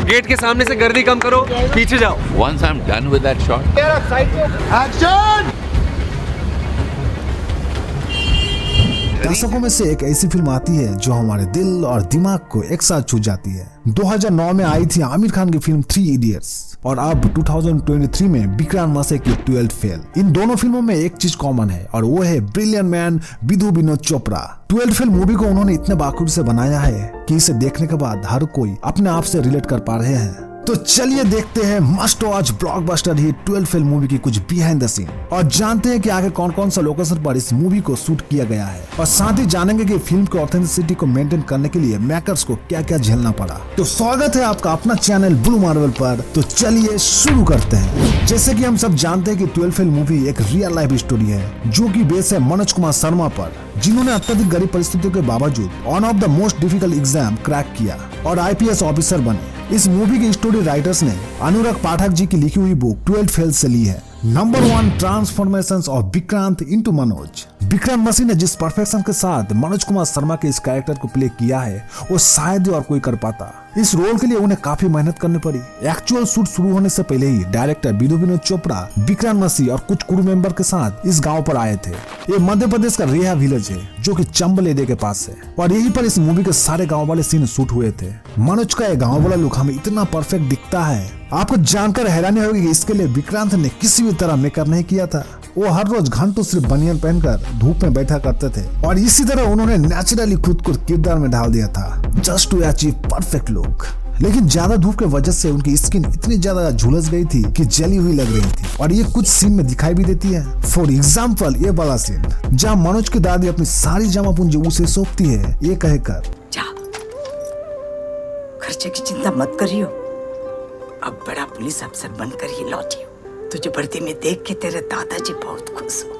Gate के सामने से गर्दी कम करो, पीछे जाओ। Once I'm done with that shot, action. दशकों में से एक ऐसी फिल्म आती है जो हमारे दिल और दिमाग को एक साथ छू जाती है। 2009 में आई थी आमिर खान की फिल्म 3 इडियट्स और अब 2023 में विक्रांत मैसी की 12th फेल। इन दोनों फिल्मों में एक चीज कॉमन है और वो है brilliant man Vidhu Vinod Chopra. 12th fail movie को उन्होंने इतने बाखूबी से बनाया है कि इसे देखने के बाद हर कोई अपने आप से रिलेट कर पा रहे हैं। तो चलिए देखते हैं must watch blockbuster hit 12th fail movie की कुछ बिहाइंड द सीन और जानते हैं कि आगे कौन कौन सा लोकेशन पर इस मूवी को शूट किया गया है और साथ ही जानेंगे कि फिल्म की ऑथेंटिसिटी को मेंटेन करने के लिए मेकर्स को क्या क्या झेलना पड़ा। तो स्वागत है आपका अपना चैनल ब्लू मार्वल पर। तो चलिए शुरू करते हैं। जैसे कि हम सब जानते हैं कि 12th फेल मूवी एक रियल लाइफ स्टोरी है जो कि बेस है मनोज कुमार शर्मा पर, जिन्होंने अत्यधिक गरीब परिस्थितियों के बावजूद one of the most difficult exam crack किया और IPS ऑफिसर बने। इस मूवी की स्टोरी राइटर्स ने अनुराग पाठक जी की लिखी हुई बुक 12th फेल से ली है। Number 1, transformations of Vikrant into Manoj. Vikrant Massey ने जिस परफेक्शन के साथ मनोज कुमार शर्मा के इस कैरेक्टर को प्ले किया है वो शायद ही और कोई कर पाता। इस रोल के लिए उन्हें काफी मेहनत करनी पड़ी। एक्चुअल शूट शुरू होने से पहले ही डायरेक्टर विधु विनोद चोपड़ा विक्रांत मैसी और कुछ क्रू मेंबर के साथ इस गांव पर आए थे। ये मध्य प्रदेश का रेहा विलेज है जो कि चंबल एरिया के पास है और यहीं पर इस मूवी के सारे गाँव वाले सीन शूट हुए थे। मनोज का ये गाँव वाला लुक हमें इतना परफेक्ट दिखता है, आपको जानकर हैरानी होगी कि इसके लिए विक्रांत ने किसी भी तरह मेकअप नहीं किया था। वो हर रोज घंटों सिर्फ बनियान पहनकर धूप में बैठा करते थे और इसी तरह उन्होंने नेचुरली खुद को किरदार में ढाल दिया था just to achieve perfect look. लेकिन ज्यादा धूप के वजह से उनकी स्किन इतनी ज्यादा झुलस गई थी कि जली हुई लग रही थी और ये कुछ सीन में दिखाई भी देती है। फॉर एग्जाम्पल ये वाला सीन जहाँ मनोज की दादी अपनी सारी जमा पूंजी उसे सौंपती है ये कहकर, जा खर्चे की चिंता मत करियो, अब बड़ा पुलिस अफसर बनकर ही लौटियो। तुझे वर्दी में देख के तेरे दादाजी बहुत खुश होंगे।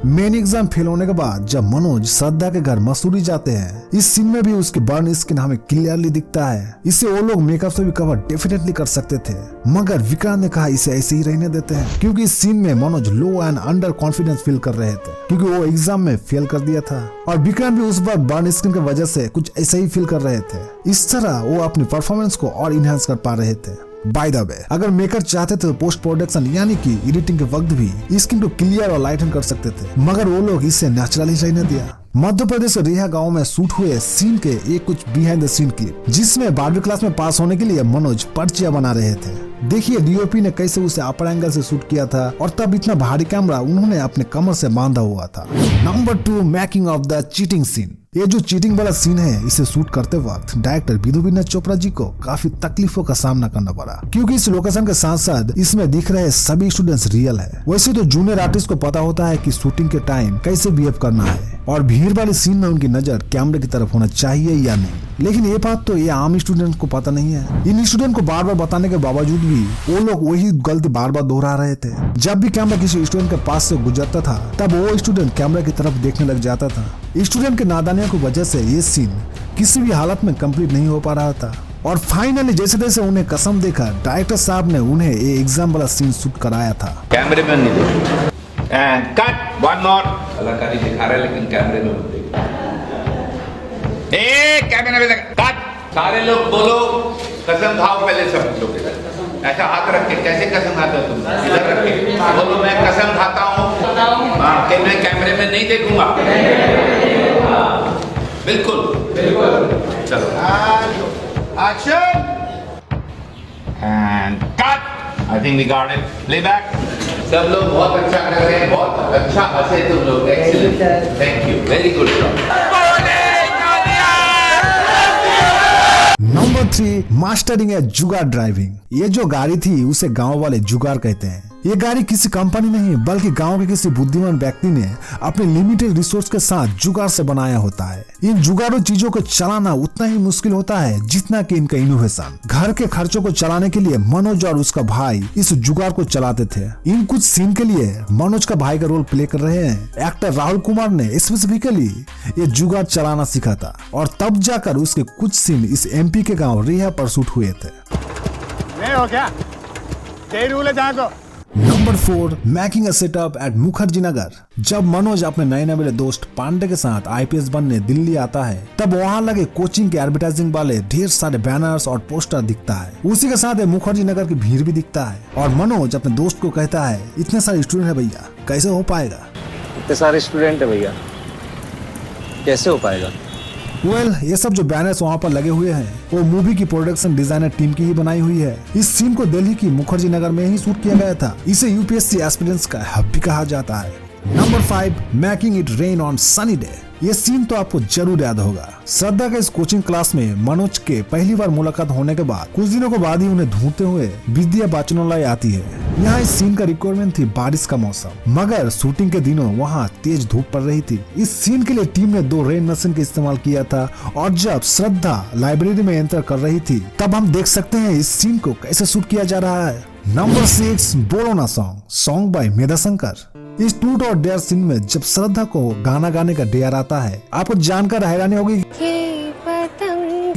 मेन एग्जाम फेल होने के बाद जब मनोज श्रद्धा के घर मसूरी जाते हैं, इस सीन में भी उसकी बर्न स्किन हमें क्लियरली दिखता है। इसे वो लोग मेकअप से भी कवर डेफिनेटली कर सकते थे, मगर विक्रांत ने कहा इसे ऐसे ही रहने देते हैं क्योंकि इस सीन में मनोज लो एंड अंडर कॉन्फिडेंस फील कर रहे थे क्योंकि वो एग्जाम में फेल कर दिया था और विक्रांत भी उस बार बर्न स्किन की वजह से कुछ ऐसे ही फील कर रहे थे। इस तरह वो अपनी परफॉर्मेंस को और इनहेंस कर पा रहे थे। बाय द वे, अगर मेकर चाहते थे तो पोस्ट प्रोडक्शन यानी कि एडिटिंग के वक्त भी स्किन को क्लियर और लाइटन कर सकते थे, मगर वो लोग इसे नेचुरली रहने दिया। मध्य प्रदेश के रेहा गांव में शूट हुए सीन के एक कुछ बिहाइंड द सीन क्लिप जिसमें 12वीं क्लास में पास होने के लिए मनोज पर्चियां बना रहे थे। देखिए DOP ने कैसे उसे अपर एंगल से शूट किया था और तब इतना भारी कैमरा उन्होंने अपने कमर से बांधा हुआ था। Number 2, making of the cheating scene. ये जो चीटिंग वाला सीन है इसे शूट करते वक्त डायरेक्टर विधु विनोद चोपड़ा जी को काफी तकलीफों का सामना करना पड़ा क्योंकि इस लोकेशन के साथ साथ इसमें दिख रहे सभी स्टूडेंट्स रियल है। वैसे तो जूनियर आर्टिस्ट को पता होता है कि शूटिंग के टाइम कैसे बिहेव करना है और भीड़ वाले सीन में उनकी नजर कैमरे की तरफ होना चाहिए या नहीं, लेकिन ये बात तो ये आम स्टूडेंट को पता नहीं है। इन स्टूडेंट को बार बार बताने के बावजूद भी वो लोग वही गलती बार बार दोहरा रहे थे। जब भी कैमरा किसी स्टूडेंट के पास से गुजरता था तब वो स्टूडेंट कैमरे की तरफ देखने लग जाता था। स्टूडेंट के नादानियों की वजह से ये सीन किसी भी हालत में कंप्लीट नहीं हो पा रहा था और फाइनली जैसे तैसे उन्हें कसम देकर डायरेक्टर साहब ने उन्हें ये एग्जाम वाला सीन शूट कराया था। कैमरे में नहीं देखो एंड कट वन मोर। कलाकारी दिखा रहे लेकिन कैमरे में मत देखो। कैमरे में कट। सारे लोग बोलो कसम खाओ पहले सब लोग ऐसा हाथ रख के कैसे कसम खाता तुम इधर रख के बोलो मैं कसम खाता हूँ कि मैं कैमरे में नहीं देखूंगा। बिल्कुल बिल्कुल। चलो action and cut. I think we got it. Playback. सब लोग बहुत अच्छा कर रहे हैं, बहुत अच्छा हंसे तुम लोग। Excellent, thank you, very good job. Number 3, mastering है जुगाड़ ड्राइविंग। ये जो गाड़ी थी उसे गांव वाले जुगाड़ कहते हैं। ये गाड़ी किसी कंपनी नहीं बल्कि गांव के किसी बुद्धिमान व्यक्ति ने अपने लिमिटेड रिसोर्स के साथ जुगाड़ से बनाया होता है। इन जुगाड़ों चीजों को चलाना उतना ही मुश्किल होता है जितना कि इनका इनोवेशन। घर के खर्चों को चलाने के लिए मनोज और उसका भाई इस जुगाड़ को चलाते थे। इन कुछ सीन के लिए मनोज का भाई का रोल प्ले कर रहे हैं एक्टर राहुल कुमार ने स्पेसिफिकली ये जुगाड़ चलाना सीखा था और तब जाकर उसके कुछ सीन इस MP के गाँव रेहा पर शूट हुए थे। नहीं हो क्या? यही रूल है जहाँ को number 4, making a setup at Mukherjee Nagar. जब मनोज अपने नए नवेले दोस्त पांडे के साथ आईपीएस बनने दिल्ली आता है, तब वहाँ लगे कोचिंग के एडवर्टाइजिंग वाले ढेर सारे बैनर्स और पोस्टर दिखता है। उसी के साथ मुखर्जी नगर की भीड़ भी दिखता है और मनोज अपने दोस्त को कहता है, इतने सारे स्टूडेंट है भैया, कैसे हो पाएगा? इतने सारे स्टूडेंट है भैया, कैसे हो पाएगा? ये सब जो बैनर्स वहाँ पर लगे हुए हैं वो मूवी की प्रोडक्शन डिजाइनर टीम की ही बनाई हुई है। इस सीन को दिल्ली की मुखर्जी नगर में ही शूट किया गया था। इसे यूपीएससी एस्पिरेंट्स का हब भी कहा जाता है। Number 5, making it rain on sunny day. ये सीन तो आपको जरूर याद होगा। श्रद्धा के इस कोचिंग क्लास में मनोज के पहली बार मुलाकात होने के बाद कुछ दिनों के बाद ही उन्हें ढूंढते हुए विद्या बाचनोलाई आती है। यहाँ इस सीन का रिक्वायरमेंट थी बारिश का मौसम, मगर शूटिंग के दिनों वहाँ तेज धूप पड़ रही थी। इस सीन के लिए टीम ने 2 रेन मशीन का इस्तेमाल किया था और जब श्रद्धा लाइब्रेरी में एंटर कर रही थी तब हम देख सकते हैं इस सीन को कैसे शूट किया जा रहा है। नंबर 6, बोलो ना सॉन्ग बाय मेधा शंकर। इस टूट और डेयर सीन में जब श्रद्धा को गाना गाने का डेयर आता है, आपको जानकर हैरानी होगी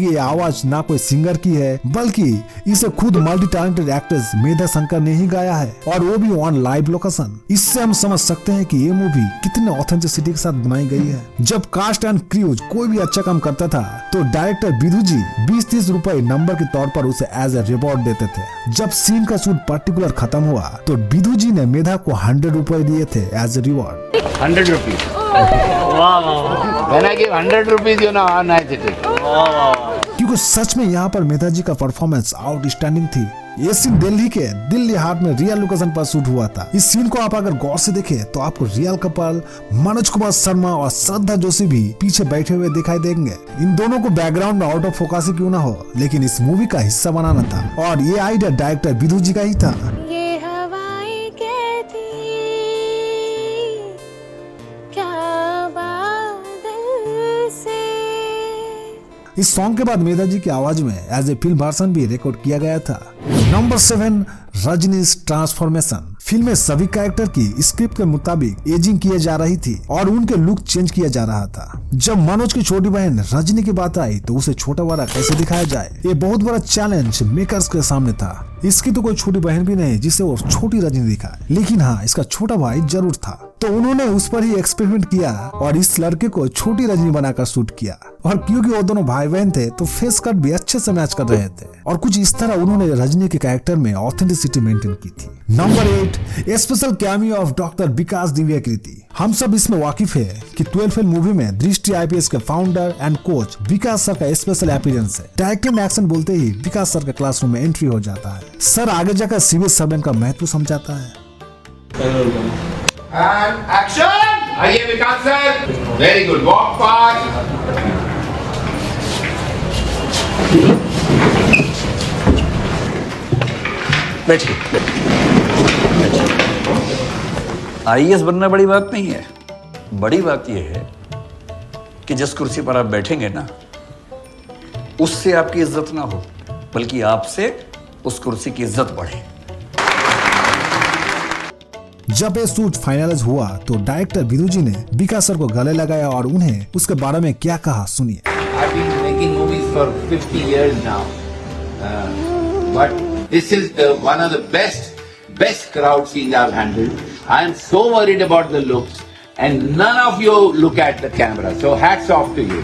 ये आवाज ना कोई सिंगर की है, बल्कि इसे खुद मल्टी टैलेंटेड एक्ट्रेस मेधा शंकर ने ही गाया है, और वो भी ऑन लाइव लोकेशन। इससे हम समझ सकते हैं कि ये मूवी कितने ऑथेंटिसिटी के साथ बनाई गई है। जब कास्ट एंड क्रूज कोई भी अच्छा काम करता था तो डायरेक्टर विधु जी 20-30 रुपए नंबर के तौर पर उसे एज ए रिवॉर्ड देते थे। जब सीन का शूट पर्टिकुलर खत्म हुआ तो विधु जी ने मेधा को 100 रुपए दिए थे as a reward. 100 rupees. When I give 100 rupees, you know how nice it is. क्योंकि सच में यहाँ पर मेधा जी का परफॉर्मेंस आउटस्टैंडिंग थी। ये सीन दिल्ली हाट में रियल लोकेशन पर शूट हुआ था। इस सीन को आप अगर गौर से देखें तो आपको रियल कपल मनोज कुमार शर्मा और श्रद्धा जोशी भी पीछे बैठे हुए दिखाई देंगे। इन दोनों को बैकग्राउंड में आउट ऑफ फोकस ही क्यों ना हो, लेकिन इस मूवी का हिस्सा बनाना था और ये आइडिया डायरेक्टर विधु जी का ही था। इस सॉन्ग के बाद मेधा जी की आवाज में एज ए फिल्म वर्जन भी रिकॉर्ड किया गया था। Number 7, Rajneesh transformation. फिल्म में सभी कैरेक्टर की स्क्रिप्ट के मुताबिक एजिंग किए जा रही थी और उनके लुक चेंज किया जा रहा था। जब मनोज की छोटी बहन रजनी की बात आई तो उसे छोटा बड़ा कैसे दिखाया जाए, ये बहुत बड़ा चैलेंज मेकर्स के सामने था। इसकी तो कोई छोटी बहन भी नहीं जिसे वो छोटी रजनी दिखाए, लेकिन हाँ इसका छोटा भाई जरूर था, तो उन्होंने उस पर ही एक्सपेरिमेंट किया और इस लड़के को छोटी रजनी बनाकर शूट किया। और क्योंकि वो दोनों भाई बहन थे तो फेस कट भी अच्छे से मैच कर रहे थे और कुछ इस तरह उन्होंने रजनी के कैरेक्टर में ऑथेंटिसिटी मेंटेन की थी। Number 8, special cameo of doctor Vikas Divyakirti. हम सब इसमें वाकिफ है कि 12 फेल मूवी में दृष्टि आईपीएस के founder and coach Vikas sir का स्पेशल अपीयरेंस है। डायरेक्टर ने एक्शन बोलते ही विकास सर का क्लासरूम में एंट्री हो जाता है। सर आगे जाकर सिविल सर्वेंट का महत्व समझाता है। And action! आइए Vikas sir, very good, walk fast. बैठिए। आईएएस बनना बड़ी बात नहीं है, बड़ी बात यह है कि जिस कुर्सी पर आप बैठेंगे ना उससे आपकी इज्जत ना हो, बल्कि आपसे उस कुर्सी की इज्जत बढ़े। जब ये शूट फाइनलाइज हुआ तो डायरेक्टर विधु जी ने विकास सर को गले लगाया और उन्हें उसके बारे में क्या कहा सुनिए। I've been making movies for 50 years now, but this is one of the best crowd scenes I've handled. I am so worried about the looks, and none of you look at the camera. So hats off to you.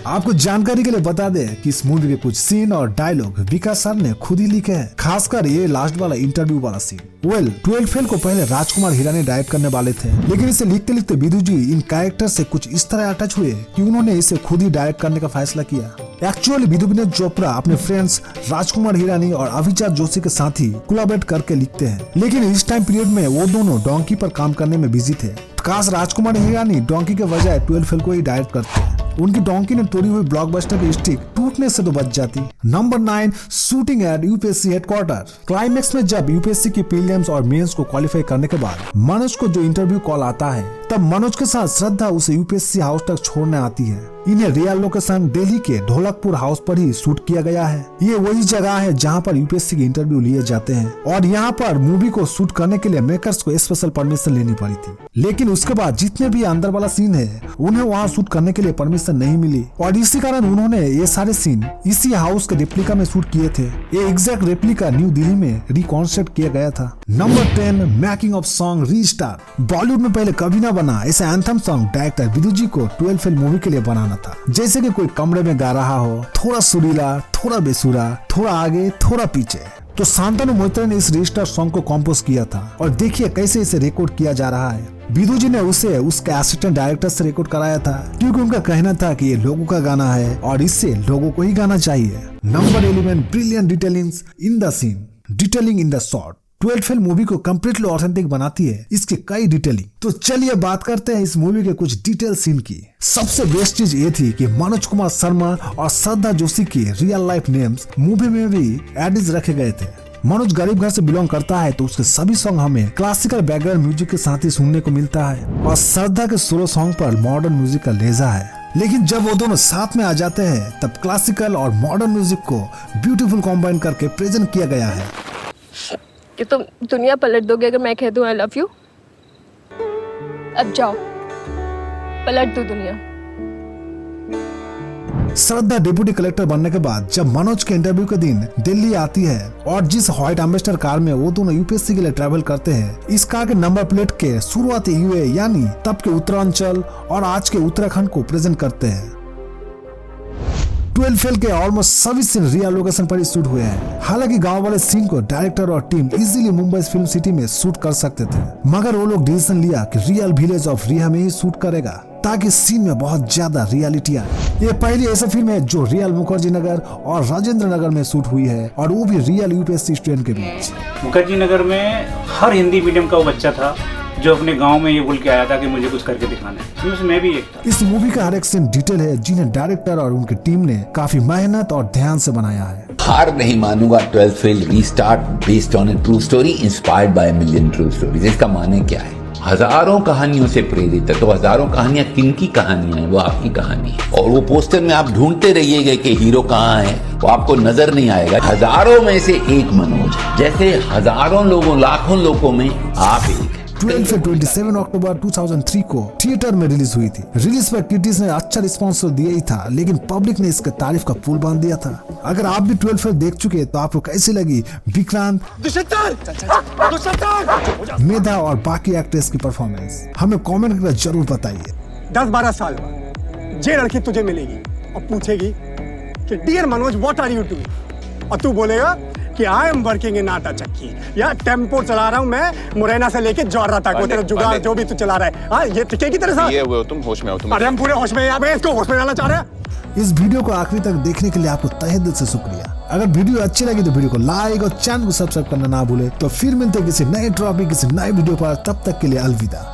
आपको जानकारी के लिए बता दें कि इस movie के कुछ सीन और डायलॉग विकास सर ने खुद ही लिखे हैं, खासकर ये लास्ट वाला इंटरव्यू वाला सीन। 12 फेल को पहले राजकुमार हिरानी डायरेक्ट करने वाले थे, लेकिन इसे लिखते लिखते विधु जी इन कैरेक्टर से कुछ इस तरह अटैच हुए कि उन्होंने इसे खुद ही डायरेक्ट करने का फैसला किया। एक्चुअली विधु विनोद चोपड़ा अपने फ्रेंड्स राजकुमार हिरानी और अभिजात जोशी के साथ ही कोलैबोरेट करके लिखते हैं, लेकिन इस टाइम पीरियड में वो दोनों डोंकी पर काम करने में बिजी थे। काश राजकुमार हिरानी डोंकी के बजाय 12 फेल को ही डायरेक्ट करते। उनकी डोंकी ने तोड़ी हुई ब्लॉकबस्टर की स्टिक टूटने से तो बच जाती। Number 9, shooting at UPSC headquarter. Climax में जब यूपीएससी की प्रीलिम्स और मेंस को क्वालिफाई करने के बाद मनोज को जो इंटरव्यू कॉल आता है, तब मनोज के साथ श्रद्धा उसे यूपीएससी हाउस तक छोड़ने आती है। इन्हें रियल लोकेशन दिल्ली के ढोलकपुर हाउस पर ही शूट किया गया है। ये वही जगह है जहाँ पर यूपीएससी के इंटरव्यू लिए जाते हैं और यहाँ पर मूवी को शूट करने के लिए मेकर्स को स्पेशल परमिशन लेनी पड़ी थी, लेकिन उसके बाद जितने भी अंदर वाला सीन है उन्हें वहाँ शूट करने के लिए परमिशन नहीं मिली और इसी कारण उन्होंने ये सारे सीन इसी हाउस के रेप्लिका में शूट किए थे। ये एग्जैक्ट रेप्लिका न्यू दिल्ली में रिकॉन्स्ट्रक्ट किया गया था। Number 10, making of song restart. Bollywood में पहले कभी ना बना ऐसा एंथम सॉन्ग डायरेक्टर विदु जी को 12 फेल मूवी के लिए बनाना था। जैसे कि कोई कमरे में गा रहा हो, थोड़ा सुरीला, थोड़ा बेसुरा, थोड़ा आगे, थोड़ा पीछे। तो शांतनु मोहित्रा ने इस रीस्टार्ट सॉन्ग को कंपोज किया था और देखिए कैसे इसे रिकॉर्ड किया जा रहा है। विदु जी ने उसे उसके असिस्टेंट डायरेक्टर से रिकॉर्ड कराया था क्योंकि उनका कहना था कि ये लोगों का गाना है और इससे लोगों को ही गाना चाहिए। Number 11, brilliant detailings in the scene, detailing in the shot. 12 fail movie को कम्प्लीटली ऑथेंटिक बनाती है इसकी कई डिटेलिंग। तो चलिए बात करते हैं इस मूवी के कुछ डिटेल सीन की। सबसे बेस्ट चीज ये थी कि मनोज कुमार शर्मा और श्रद्धा जोशी के रियल लाइफ नेम्स मूवी में भी एडिज रखे गए थे। मनोज गरीब घर से बिलोंग करता है तो उसके सभी सॉन्ग हमें क्लासिकल बैकग्राउंड म्यूजिक के साथ ही सुनने को मिलता है और श्रद्धा के सोलो सॉन्ग पर मॉडर्न म्यूजिक का लेजा है। लेकिन जब वो दोनों साथ में आ जाते हैं तब क्लासिकल और मॉडर्न म्यूजिक को ब्यूटीफुल कॉम्बाइन करके प्रेजेंट किया गया है। कि तुम दुनिया पलट दोगे अगर मैं कह दूं आई लव यू। अब जाओ पलट दो दुनिया। श्रद्धा डिप्टी कलेक्टर बनने के बाद जब मनोज के इंटरव्यू के दिन दिल्ली आती है और जिस व्हाइट एम्बेसडर कार में वो दोनों यूपीएससी के लिए ट्रैवल करते हैं, इस कार के नंबर प्लेट के शुरुआती यूए यानी तब के उत्तरांचल और आज के उत्तराखंड को प्रेजेंट करते हैं। 12 फेल के ऑलमोस्ट सभी सीन रियल लोकेशन पर ही शूट हुए हैं। हालांकि गांव वाले सीन को डायरेक्टर और team easily Mumbai film city में शूट कर सकते थे, मगर वो लोग डिसीजन लिया कि रियल विलेज ऑफ रिहा में ही शूट करेगा ताकि सीन में बहुत ज्यादा रियलिटी आए। ये पहली ऐसी फिल्म है जो रियल मुखर्जी नगर और राजेंद्र नगर में शूट हुई है और वो भी रियल यूपीएससी स्टूडेंट के बीच। मुखर्जी नगर में हर हिंदी मीडियम का वो बच्चा था जो अपने गांव में ये बोल के आया था कि मुझे कुछ करके दिखाना है। उसमें मैं भी एक था। इस मूवी का हर एक सीन डिटेल है जिन्हें डायरेक्टर और उनकी टीम ने काफी मेहनत और ध्यान से बनाया है। हार नहीं मानूंगा 12 fail restart based on A true story inspired by million true stories. इसका माने क्या है? हजारों कहानियों से प्रेरित है, तो हजारों कहानियां किनकी कहानियां हैं? वो आपकी कहानी है। और वो पोस्टर में आप ढूंढते रहिएगा कि हीरो कहाँ है, वो आपको नजर नहीं आएगा। हजारों में से एक मनोज, जैसे हजारों लोगों लाखों लोगों में आप एक। 12 फेल 27 अक्टूबर 2003 को थिएटर में रिलीज हुई थी। रिलीज पर क्रिटिक्स ने अच्छा रिस्पॉन्स तो दिया ही था, लेकिन पब्लिक ने इसके तारीफ का पुल बांध दिया था। अगर आप भी 12 फेल देख चुके तो आपको कैसी लगी विक्रांत, मेधा और बाकी एक्ट्रेस की परफॉर्मेंस? हमें कमेंट करके जरूर बताइए। 10-12 साल बाद जे लड़की तुझे मिलेगी और पूछेगी कि dear Manoj what are you doing, और तू बोलेगा कि आई एम वर्किंग इन आटा चक्की या टेम्पो चला रहा हूँ मैं मुरैना से लेके जौहरा तक। वो तेरा जुगाड़ जो भी तू चला रहा है, हाँ ये टिकेगी तेरे साथ? ये वो तुम होश में हो। अरे हम पूरे होश में हैं, मैं इसको होश में डालना चाह रहे हैं। इस वीडियो को आखिरी तक देखने के लिए आपको तहे दिल से शुक्रिया। अगर वीडियो अच्छी लगी तो वीडियो को लाइक और चैनल को सब्सक्राइब करना ना भूले। तो फिर मिलते किसी नए टॉपिक किसी नए वीडियो पर, तब तक के लिए अलविदा।